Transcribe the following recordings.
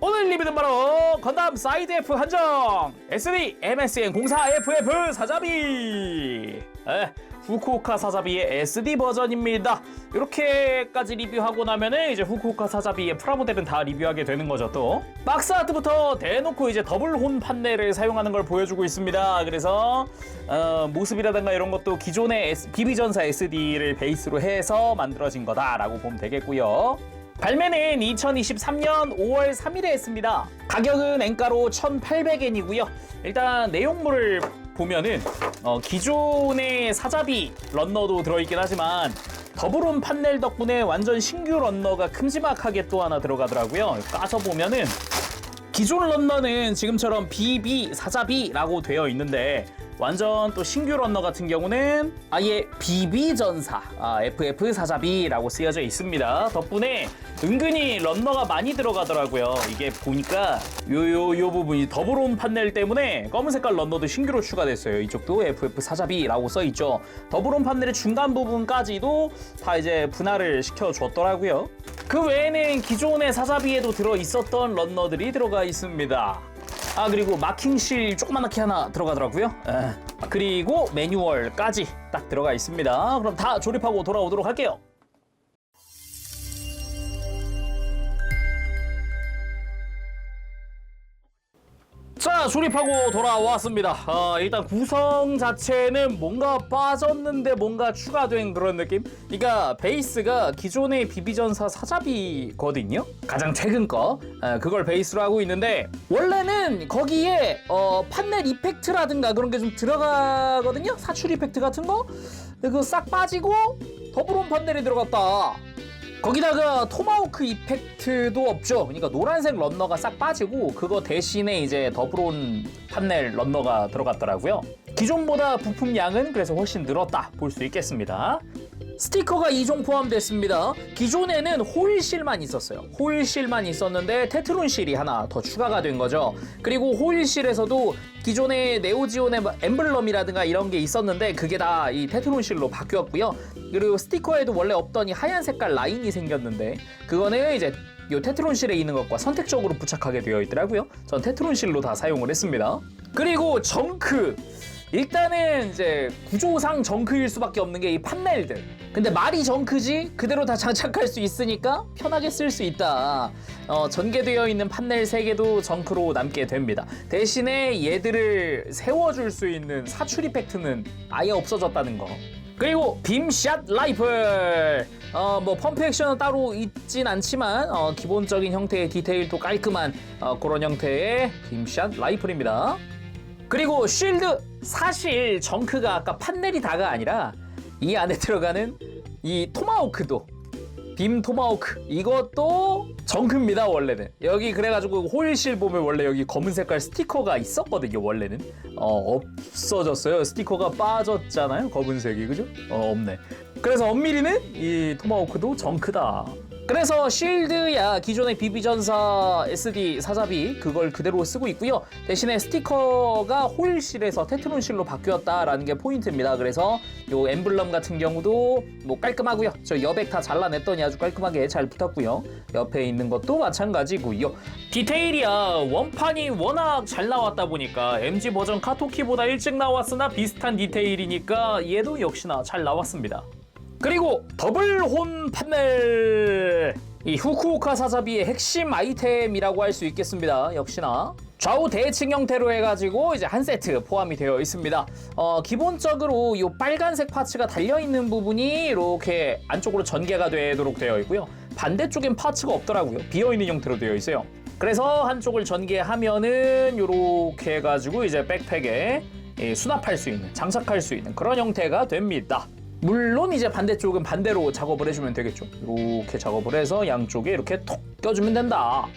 오늘 리뷰는 바로 건담 사이드 F 한정 SD MSN 04FF 사자비 후쿠오카 사자비의 SD 버전입니다. 이렇게까지 리뷰하고 나면은 이제 후쿠오카 사자비의 프라모델은 다 리뷰하게 되는 거죠. 또 박스 아트부터 대놓고 이제 더블 혼 판넬을 사용하는 걸 보여주고 있습니다. 그래서 모습이라든가 이런 것도 기존의 BB전사 SD를 베이스로 해서 만들어진 거다라고 보면 되겠고요. 발매는 2023년 5월 3일에 했습니다. 가격은 엔가로 1,800엔이고요. 일단 내용물을 보면은 기존의 사자비 런너도 들어있긴 하지만 더블온 판넬 덕분에 완전 신규 런너가 큼지막하게 또 하나 들어가더라고요. 까서보면은 기존 런너는 지금처럼 BB 사자비라고 되어 있는데 완전 또 신규 런너 같은 경우는 아예 BB전사 FF 사자비라고 쓰여져 있습니다. 덕분에 은근히 런너가 많이 들어가더라고요. 이게 보니까 요 부분이 더블온 판넬 때문에 검은 색깔 런너도 신규로 추가됐어요. 이쪽도 FF 사자비라고 써있죠. 더블온 판넬의 중간 부분까지도 다 이제 분할을 시켜줬더라고요. 그 외에는 기존의 사자비에도 들어있었던 런너들이 들어가 있습니다. 그리고 마킹실 조그맣게 하나 들어가더라고요. 그리고 매뉴얼까지 딱 들어가 있습니다. 그럼 다 조립하고 돌아오도록 할게요. 자, 조립하고 돌아왔습니다. 일단 구성 자체는 뭔가 빠졌는데 뭔가 추가된 그런 느낌? 그러니까 베이스가 기존의 BB전사 사자비거든요? 가장 최근 거. 그걸 베이스로 하고 있는데 원래는 거기에 판넬 이펙트라든가 그런 게 좀 들어가거든요? 사출 이펙트 같은 거? 근데 그거 싹 빠지고 더블온 판넬이 들어갔다. 거기다가 토마호크 이펙트도 없죠. 그러니까 노란색 런너가 싹 빠지고 그거 대신에 이제 더블온 판넬 런너가 들어갔더라고요. 기존보다 부품 양은 그래서 훨씬 늘었다 볼 수 있겠습니다. 스티커가 2종 포함됐습니다. 기존에는 호일실만 있었어요. 호일실만 있었는데 테트론실이 하나 더 추가가 된 거죠. 그리고 호일실에서도 기존의 네오지온의 엠블럼이라든가 이런 게 있었는데 그게 다 이 테트론실로 바뀌었고요. 그리고 스티커에도 원래 없던 이 하얀 색깔 라인이 생겼는데 그거는 이제 이 테트론실에 있는 것과 선택적으로 부착하게 되어 있더라고요. 전 테트론실로 다 사용을 했습니다. 그리고 정크. 일단은 이제 구조상 정크일 수밖에 없는 게 이 판넬들. 근데 말이 정크지 그대로 다 장착할 수 있으니까 편하게 쓸 수 있다. 전개되어 있는 판넬 3개도 정크로 남게 됩니다. 대신에 얘들을 세워줄 수 있는 사출 이펙트는 아예 없어졌다는 거. 그리고 빔샷 라이플. 뭐 펌프 액션은 따로 있진 않지만 기본적인 형태의 디테일도 깔끔한 그런 형태의 빔샷 라이플입니다. 그리고 쉴드. 사실 정크가 아까 판넬이 다가 아니라 이 안에 들어가는 이 토마호크도 빔 토마호크 이것도 정크입니다. 원래는 여기 그래가지고 호일실 보면 원래 여기 검은 색깔 스티커가 있었거든요. 원래는 없어졌어요. 스티커가 빠졌잖아요. 검은색이 그죠? 없네. 그래서 엄밀히는 이 토마호크도 정크다. 그래서 실드야 기존의 BB전사 SD 사자비 그걸 그대로 쓰고 있고요. 대신에 스티커가 호일실에서 테트론실로 바뀌었다라는 게 포인트입니다. 그래서 요 엠블럼 같은 경우도 뭐 깔끔하고요. 저 여백 다 잘라냈더니 아주 깔끔하게 잘 붙었고요. 옆에 있는 것도 마찬가지고요. 디테일이야 원판이 워낙 잘 나왔다 보니까 MG 버전 카토키보다 일찍 나왔으나 비슷한 디테일이니까 얘도 역시나 잘 나왔습니다. 그리고 더블혼 판넬 이 후쿠오카 사자비의 핵심 아이템이라고 할 수 있겠습니다. 역시나 좌우 대칭 형태로 해가지고 이제 한 세트 포함이 되어 있습니다. 기본적으로 이 빨간색 파츠가 달려있는 부분이 이렇게 안쪽으로 전개가 되도록 되어 있고요. 반대쪽엔 파츠가 없더라고요. 비어있는 형태로 되어 있어요. 그래서 한쪽을 전개하면은 이렇게 해가지고 이제 백팩에 수납할 수 있는 장착할 수 있는 그런 형태가 됩니다. 물론 이제 반대쪽은 반대로 작업을 해주면 되겠죠. 이렇게 작업을 해서 양쪽에 이렇게 톡 껴주면 된다.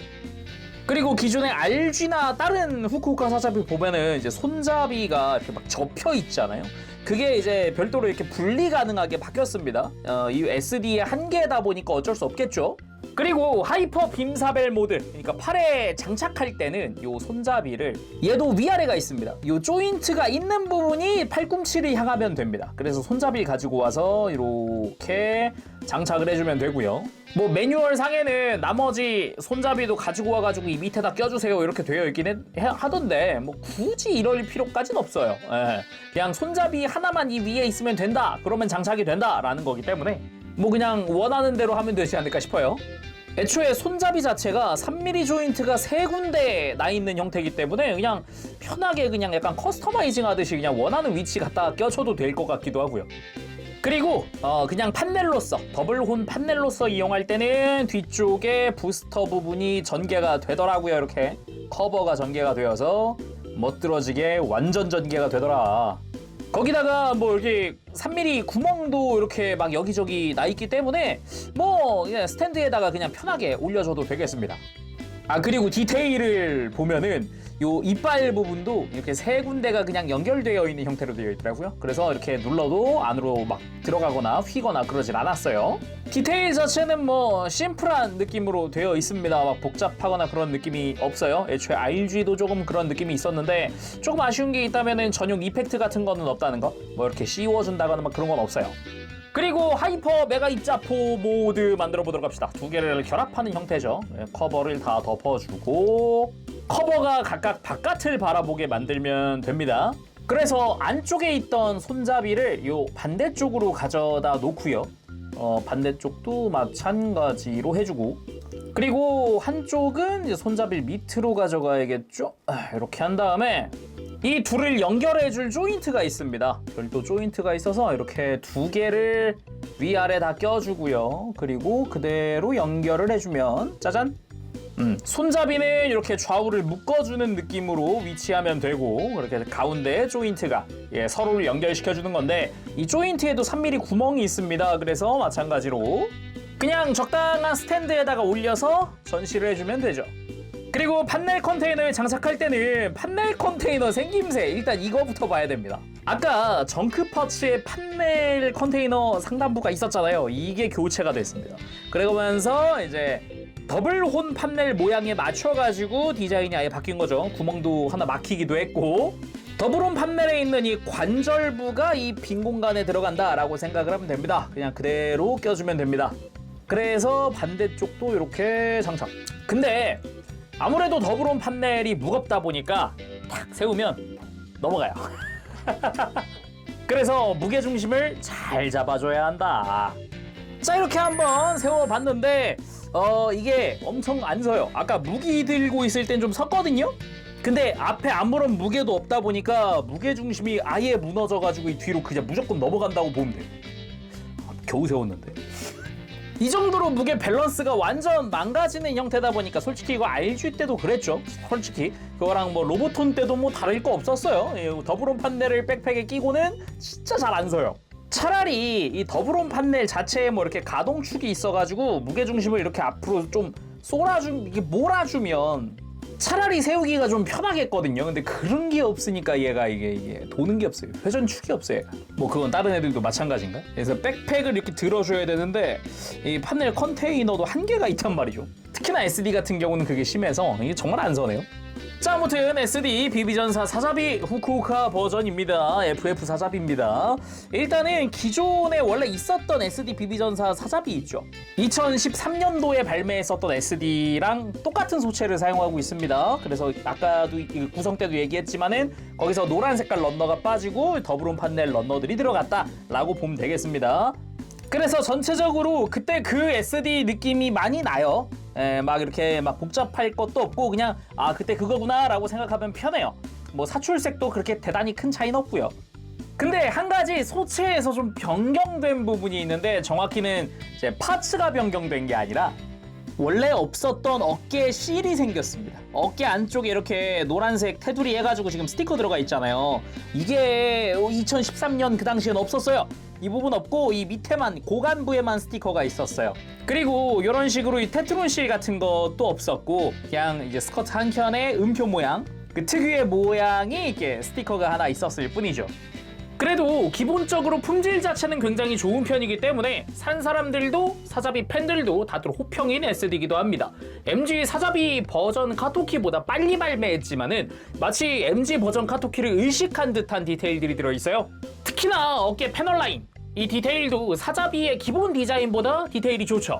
그리고 기존의 RG나 다른 후쿠오카 사자비 보면은 이제 손잡이가 이렇게 막 접혀 있잖아요. 그게 이제 별도로 이렇게 분리 가능하게 바뀌었습니다. 이 SD의 한계다 보니까 어쩔 수 없겠죠. 그리고 하이퍼 빔사벨 모드, 그러니까 팔에 장착할 때는 이 손잡이를 얘도 위아래가 있습니다. 이 조인트가 있는 부분이 팔꿈치를 향하면 됩니다. 그래서 손잡이를 가지고 와서 이렇게 장착을 해주면 되고요. 뭐 매뉴얼 상에는 나머지 손잡이도 가지고 와가지고 이 밑에다 껴주세요 이렇게 되어 있긴 하던데 뭐 굳이 이럴 필요까지는 없어요. 예. 그냥 손잡이 하나만 이 위에 있으면 된다 그러면 장착이 된다라는 거기 때문에 뭐 그냥 원하는 대로 하면 되지 않을까 싶어요. 애초에 손잡이 자체가 3mm 조인트가 3군데 나 있는 형태이기 때문에 그냥 편하게 그냥 약간 커스터마이징 하듯이 그냥 원하는 위치 갖다 껴줘도 될 것 같기도 하고요. 그리고 그냥 판넬로서 더블혼 판넬로서 이용할 때는 뒤쪽에 부스터 부분이 전개가 되더라고요. 이렇게 커버가 전개가 되어서 멋들어지게 완전 전개가 되더라. 거기다가 뭐 여기 3mm 구멍도 이렇게 막 여기저기 나 있기 때문에 뭐 그냥 스탠드에다가 그냥 편하게 올려줘도 되겠습니다. 아 그리고 디테일을 보면은 요 이빨 부분도 이렇게 3군데가 그냥 연결되어 있는 형태로 되어 있더라고요. 그래서 이렇게 눌러도 안으로 막 들어가거나 휘거나 그러질 않았어요. 디테일 자체는 뭐 심플한 느낌으로 되어 있습니다. 막 복잡하거나 그런 느낌이 없어요. 애초에 RG도 조금 그런 느낌이 있었는데 조금 아쉬운 게 있다면은 전용 이펙트 같은 거는 없다는 거. 뭐 이렇게 씌워준다거나 막 그런 건 없어요. 그리고 하이퍼 메가 입자포 모드 만들어 보도록 합시다. 두 개를 결합하는 형태죠. 커버를 다 덮어주고 커버가 각각 바깥을 바라보게 만들면 됩니다. 그래서 안쪽에 있던 손잡이를 요 반대쪽으로 가져다 놓고요. 반대쪽도 마찬가지로 해주고 그리고 한쪽은 이제 손잡이를 밑으로 가져가야겠죠. 이렇게 한 다음에 이 둘을 연결해줄 조인트가 있습니다. 별도 조인트가 있어서 이렇게 두 개를 위아래 다 껴주고요. 그리고 그대로 연결을 해주면 짜잔! 손잡이는 이렇게 좌우를 묶어주는 느낌으로 위치하면 되고 그렇게 가운데 조인트가 서로를 연결시켜주는 건데 이 조인트에도 3mm 구멍이 있습니다. 그래서 마찬가지로 그냥 적당한 스탠드에다가 올려서 전시를 해주면 되죠. 그리고 판넬 컨테이너에 장착할 때는 판넬 컨테이너 생김새 일단 이거부터 봐야 됩니다. 아까 정크퍼츠의 판넬 컨테이너 상단부가 있었잖아요. 이게 교체가 됐습니다. 그러면서 이제 더블혼 판넬 모양에 맞춰가지고 디자인이 아예 바뀐 거죠. 구멍도 하나 막히기도 했고 더블혼 판넬에 있는 이 관절부가 이 빈 공간에 들어간다라고 생각을 하면 됩니다. 그냥 그대로 껴주면 됩니다. 그래서 반대쪽도 이렇게 장착. 근데 아무래도 더블혼 판넬이 무겁다 보니까 탁 세우면 넘어가요. 그래서 무게중심을 잘 잡아줘야 한다. 자 이렇게 한번 세워봤는데 이게 엄청 안 서요. 아까 무기 들고 있을 땐 좀 섰거든요. 근데 앞에 아무런 무게도 없다 보니까 무게중심이 아예 무너져가지고 이 뒤로 그냥 무조건 넘어간다고 보면 돼요. 겨우 세웠는데 이 정도로 무게 밸런스가 완전 망가지는 형태다 보니까 솔직히 이거 RG 때도 그랬죠. 솔직히 그거랑 뭐 로보톤 때도 뭐 다를 거 없었어요. 더블혼 판넬을 백팩에 끼고는 진짜 잘 안 서요. 차라리 이 더블혼 판넬 자체에 뭐 이렇게 가동축이 있어가지고 무게중심을 이렇게 앞으로 좀 이게 몰아주면 차라리 세우기가 좀 편하겠거든요. 근데 그런 게 없으니까 얘가 이게 도는 게 없어요. 회전축이 없어요. 얘가. 뭐 그건 다른 애들도 마찬가지인가? 그래서 백팩을 이렇게 들어줘야 되는데 이 판넬 컨테이너도 한계가 있단 말이죠. 특히나 SD 같은 경우는 그게 심해서 이게 정말 안 서네요. 자 아무튼 SD 비비전사 사자비 후쿠오카 버전입니다. FF 사자비입니다. 일단은 기존에 원래 있었던 SD 비비전사 사자비 있죠. 2013년도에 발매했었던 SD랑 똑같은 소체를 사용하고 있습니다. 그래서 아까도 구성 때도 얘기했지만은 거기서 노란 색깔 런너가 빠지고 더블혼 판넬 런너들이 들어갔다라고 보면 되겠습니다. 그래서 전체적으로 그때 그 SD 느낌이 많이 나요. 막 이렇게 막 복잡할 것도 없고 그냥 아 그때 그거구나 라고 생각하면 편해요. 뭐 사출색도 그렇게 대단히 큰 차이는 없고요. 근데 한 가지 소체에서 좀 변경된 부분이 있는데 정확히는 이제 파츠가 변경된 게 아니라 원래 없었던 어깨에 실이 생겼습니다. 어깨 안쪽에 이렇게 노란색 테두리 해가지고 지금 스티커 들어가 있잖아요. 이게 2013년 그 당시엔 없었어요. 이 부분 없고 이 밑에만 고관부에만 스티커가 있었어요. 그리고 이런 식으로 이 테트론 실 같은 것도 없었고 그냥 이제 스커트 한 켠에 음표 모양 그 특유의 모양이 이렇게 스티커가 하나 있었을 뿐이죠. 그래도 기본적으로 품질 자체는 굉장히 좋은 편이기 때문에 산 사람들도 사자비 팬들도 다들 호평인 SD이기도 합니다. MG 사자비 버전 카토키보다 빨리 발매했지만은 마치 MG 버전 카토키를 의식한 듯한 디테일들이 들어있어요. 특히나 어깨 패널 라인 이 디테일도 사자비의 기본 디자인보다 디테일이 좋죠.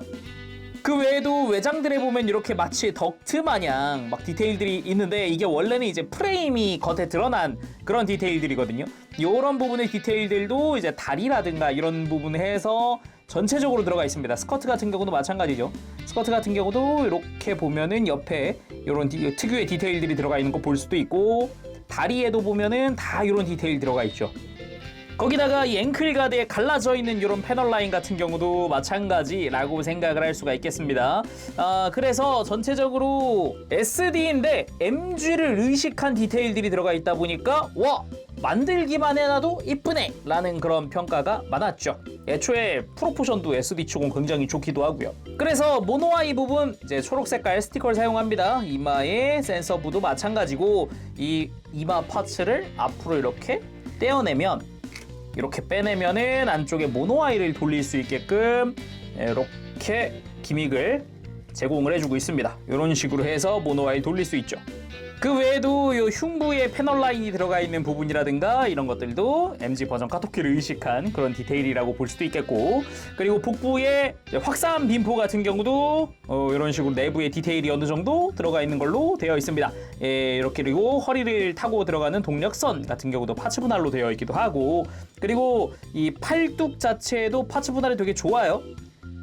그 외에도 외장들에 보면 이렇게 마치 덕트 마냥 막 디테일들이 있는데 이게 원래는 이제 프레임이 겉에 드러난 그런 디테일들이거든요. 이런 부분의 디테일들도 이제 다리라든가 이런 부분 해서 전체적으로 들어가 있습니다. 스커트 같은 경우도 마찬가지죠. 스커트 같은 경우도 이렇게 보면은 옆에 이런 특유의 디테일들이 들어가 있는 거 볼 수도 있고 다리에도 보면은 다 이런 디테일 들어가 있죠. 거기다가 이 앵클 가드에 갈라져 있는 이런 패널 라인 같은 경우도 마찬가지라고 생각을 할 수가 있겠습니다. 그래서 전체적으로 SD인데 MG를 의식한 디테일들이 들어가 있다 보니까 와! 만들기만 해놔도 이쁘네! 라는 그런 평가가 많았죠. 애초에 프로포션도 SD 치곤 굉장히 좋기도 하고요. 그래서 모노아이 부분 이제 초록 색깔 스티커를 사용합니다. 이마의 센서부도 마찬가지고 이 이마 파츠를 앞으로 이렇게 떼어내면 이렇게 빼내면은 안쪽에 모노아이를 돌릴 수 있게끔 이렇게 기믹을 제공을 해주고 있습니다. 이런 식으로 해서 모노아이 돌릴 수 있죠. 그 외에도 이 흉부에 패널 라인이 들어가 있는 부분이라든가 이런 것들도 MG 버전 카토키를 의식한 그런 디테일이라고 볼 수도 있겠고, 그리고 복부에 확산 빈포 같은 경우도 이런 식으로 내부에 디테일이 어느 정도 들어가 있는 걸로 되어 있습니다. 이렇게, 그리고 허리를 타고 들어가는 동력선 같은 경우도 파츠 분할로 되어 있기도 하고, 그리고 이 팔뚝 자체도 파츠 분할이 되게 좋아요.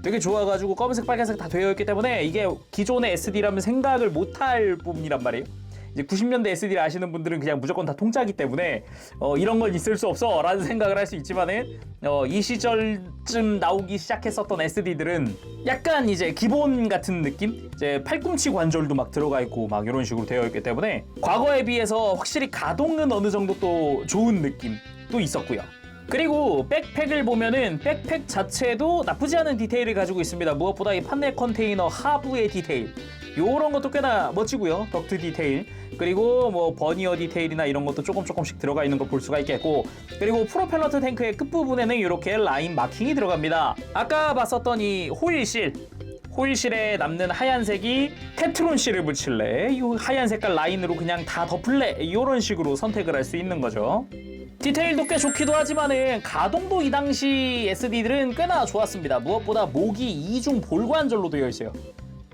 되게 좋아가지고 검은색 빨간색 다 되어 있기 때문에 이게 기존의 SD라면 생각을 못할 부분이란 말이에요. 이제 90년대 SD를 아시는 분들은 그냥 무조건 다 통짜기 때문에 이런 건 있을 수 없어 라는 생각을 할 수 있지만은 이 시절쯤 나오기 시작했었던 SD들은 약간 이제 기본 같은 느낌? 이제 팔꿈치 관절도 막 들어가 있고 막 이런 식으로 되어 있기 때문에 과거에 비해서 확실히 가동은 어느 정도 또 좋은 느낌도 있었고요. 그리고 백팩을 보면은 백팩 자체도 나쁘지 않은 디테일을 가지고 있습니다. 무엇보다 이 판넬 컨테이너 하부의 디테일 요런 것도 꽤나 멋지고요. 덕트 디테일, 그리고 뭐 버니어 디테일이나 이런 것도 조금씩 들어가 있는 거 볼 수가 있겠고, 그리고 프로펠러트 탱크의 끝부분에는 이렇게 라인 마킹이 들어갑니다. 아까 봤었던 이 호일실에 남는 하얀색이 테트론 실을 붙일래, 이 하얀 색깔 라인으로 그냥 다 덮을래, 이런 식으로 선택을 할 수 있는 거죠. 디테일도 꽤 좋기도 하지만은 가동도 이 당시 SD들은 꽤나 좋았습니다. 무엇보다 목이 이중 볼관절로 되어 있어요.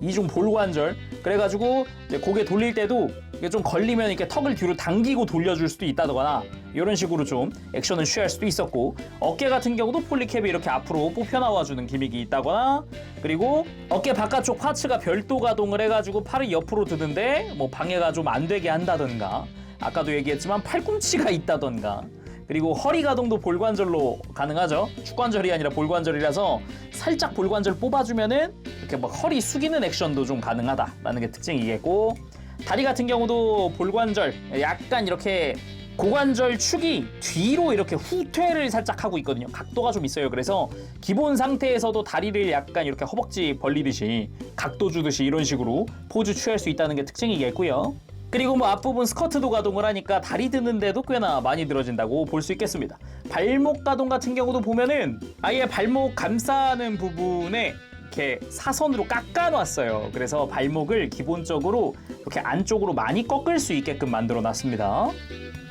이중 볼관절. 그래가지고 이제 고개 돌릴 때도 이게 좀 걸리면 이렇게 턱을 뒤로 당기고 돌려줄 수도 있다거나 이런 식으로 좀 액션을 취할 수도 있었고, 어깨 같은 경우도 폴리캡이 이렇게 앞으로 뽑혀 나와주는 기믹이 있다거나, 그리고 어깨 바깥쪽 파츠가 별도 가동을 해가지고 팔을 옆으로 드는데 뭐 방해가 좀 안 되게 한다던가, 아까도 얘기했지만 팔꿈치가 있다던가, 그리고 허리 가동도 볼관절로 가능하죠. 축관절이 아니라 볼관절이라서 살짝 볼관절 뽑아주면은 이렇게 막 허리 숙이는 액션도 좀 가능하다라는 게 특징이겠고, 다리 같은 경우도 볼관절 약간 이렇게 고관절 축이 뒤로 이렇게 후퇴를 살짝 하고 있거든요. 각도가 좀 있어요. 그래서 기본 상태에서도 다리를 약간 이렇게 허벅지 벌리듯이 각도 주듯이 이런 식으로 포즈 취할 수 있다는 게 특징이겠고요. 그리고 뭐 앞부분 스커트도 가동을 하니까 다리 드는데도 꽤나 많이 늘어진다고 볼 수 있겠습니다. 발목 가동 같은 경우도 보면은 아예 발목 감싸는 부분에 이렇게 사선으로 깎아놨어요. 그래서 발목을 기본적으로 이렇게 안쪽으로 많이 꺾을 수 있게끔 만들어 놨습니다.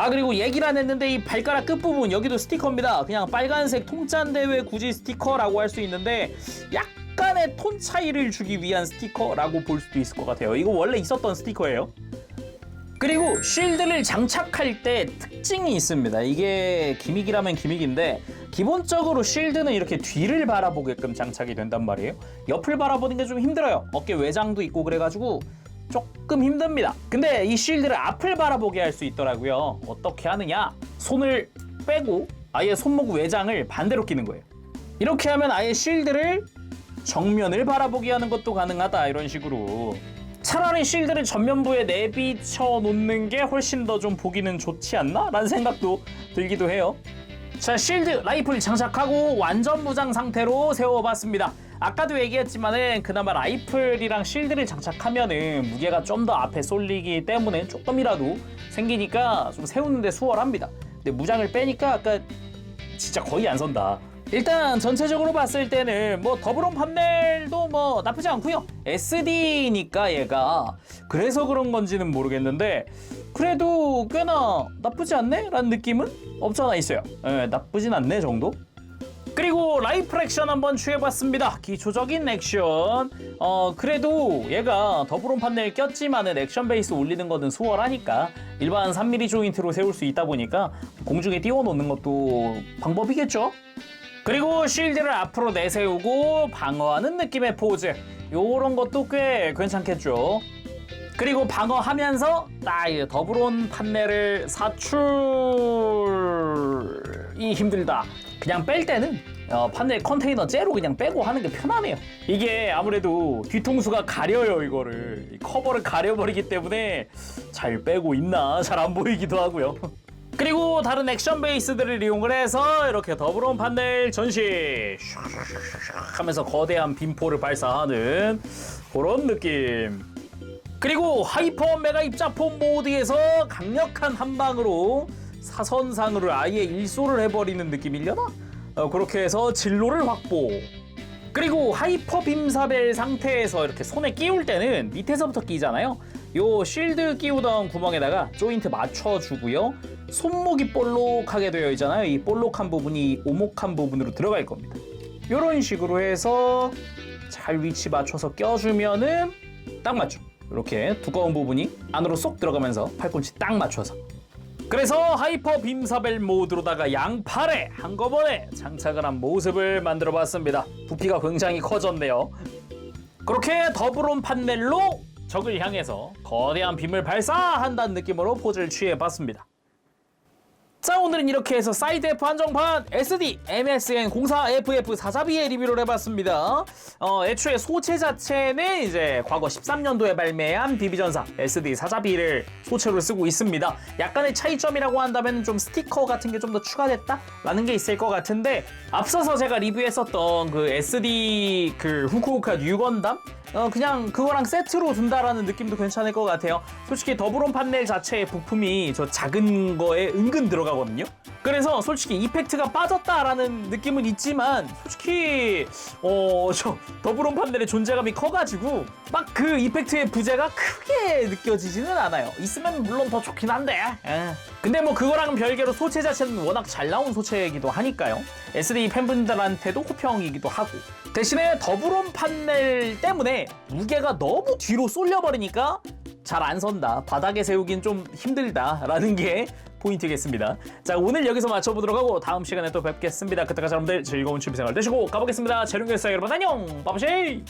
그리고 얘기를 안 했는데 이 발가락 끝부분 여기도 스티커입니다. 그냥 빨간색 통짜인데 왜 굳이 스티커라고 할 수 있는데 약간의 톤 차이를 주기 위한 스티커라고 볼 수도 있을 것 같아요. 이거 원래 있었던 스티커예요. 그리고 쉴드를 장착할 때 특징이 있습니다. 이게 기믹이라면 기믹인데 기본적으로 쉴드는 이렇게 뒤를 바라보게끔 장착이 된단 말이에요. 옆을 바라보는 게 좀 힘들어요. 어깨 외장도 있고 그래가지고 조금 힘듭니다. 근데 이 쉴드를 앞을 바라보게 할 수 있더라고요. 어떻게 하느냐? 손을 빼고 아예 손목 외장을 반대로 끼는 거예요. 이렇게 하면 아예 쉴드를 정면을 바라보게 하는 것도 가능하다, 이런 식으로. 차라리 쉴드를 전면부에 내비쳐 놓는 게 훨씬 더 좀 보기는 좋지 않나? 라는 생각도 들기도 해요. 자, 쉴드 라이플 장착하고 완전 무장 상태로 세워봤습니다. 아까도 얘기했지만은 그나마 라이플이랑 쉴드를 장착하면은 무게가 좀 더 앞에 쏠리기 때문에 조금이라도 생기니까 좀 세우는데 수월합니다. 근데 무장을 빼니까 아까 진짜 거의 안 선다. 일단 전체적으로 봤을 때는 뭐 더블온 판넬도 뭐 나쁘지 않고요. SD니까 얘가 그래서 그런 건지는 모르겠는데 그래도 꽤나 나쁘지 않네? 라는 느낌은 없잖아 있어요. 나쁘진 않네 정도? 그리고 라이플 액션 한번 취해봤습니다. 기초적인 액션. 그래도 얘가 더블온 판넬 꼈지만은 액션 베이스 올리는 거는 수월하니까 일반 3mm 조인트로 세울 수 있다 보니까 공중에 띄워놓는 것도 방법이겠죠? 그리고 쉴드를 앞으로 내세우고 방어하는 느낌의 포즈. 요런 것도 꽤 괜찮겠죠? 그리고 방어하면서 딱 더블온 판넬을 사출이 힘들다. 그냥 뺄 때는 판넬 컨테이너 째로 그냥 빼고 하는 게 편하네요. 이게 아무래도 뒤통수가 가려요. 이거를 커버를 가려버리기 때문에 잘 빼고 있나 잘 안 보이기도 하고요. 그리고 다른 액션 베이스들을 이용을 해서 이렇게 더블온 판넬 전시 하면서 거대한 빈포를 발사하는 그런 느낌. 그리고 하이퍼 메가 입자폼 모드에서 강력한 한 방으로 사선상으로 아예 일소를 해버리는 느낌이려나? 그렇게 해서 진로를 확보. 그리고 하이퍼 빔사벨 상태에서 이렇게 손에 끼울 때는 밑에서부터 끼잖아요. 요 실드 끼우던 구멍에다가 조인트 맞춰주고요. 손목이 볼록하게 되어 있잖아요. 이 볼록한 부분이 오목한 부분으로 들어갈 겁니다. 요런 식으로 해서 잘 위치 맞춰서 껴주면은 딱 맞죠. 이렇게 두꺼운 부분이 안으로 쏙 들어가면서 팔꿈치 딱 맞춰서. 그래서 하이퍼 빔사벨 모드로다가 양팔에 한꺼번에 장착을 한 모습을 만들어 봤습니다. 부피가 굉장히 커졌네요. 그렇게 더블온 판넬로 적을 향해서 거대한 빔을 발사한다는 느낌으로 포즈를 취해 봤습니다. 자, 오늘은 이렇게 해서 사이드 F 한정판 SD MSN 04FF 사자비의 리뷰를 해봤습니다. 애초에 소체 자체는 이제 과거 13년도에 발매한 비비전사 SD 사자비를 소체로 쓰고 있습니다. 약간의 차이점이라고 한다면 좀 스티커 같은 게 좀 더 추가됐다라는 게 있을 것 같은데, 앞서서 제가 리뷰했었던 그 SD 그 후쿠오카 뉴건담 그냥 그거랑 세트로 둔다라는 느낌도 괜찮을 것 같아요. 솔직히 더블온 판넬 자체의 부품이 저 작은 거에 은근 들어가거든요. 그래서 솔직히 이펙트가 빠졌다라는 느낌은 있지만 솔직히 저 더블온 판넬의 존재감이 커가지고 막 그 이펙트의 부재가 크게 느껴지지는 않아요. 있으면 물론 더 좋긴 한데 근데 뭐 그거랑은 별개로 소체 자체는 워낙 잘 나온 소체이기도 하니까요. SD 팬분들한테도 호평이기도 하고, 대신에 더블온 판넬 때문에 무게가 너무 뒤로 쏠려버리니까 잘 안 선다, 바닥에 세우긴 좀 힘들다라는 게 포인트겠습니다. 자, 오늘 여기서 마쳐보도록 하고 다음 시간에 또 뵙겠습니다. 그때까지 여러분들 즐거운 취미생활 되시고 가보겠습니다. 재룡이었어요. 여러분 안녕. 빠바시.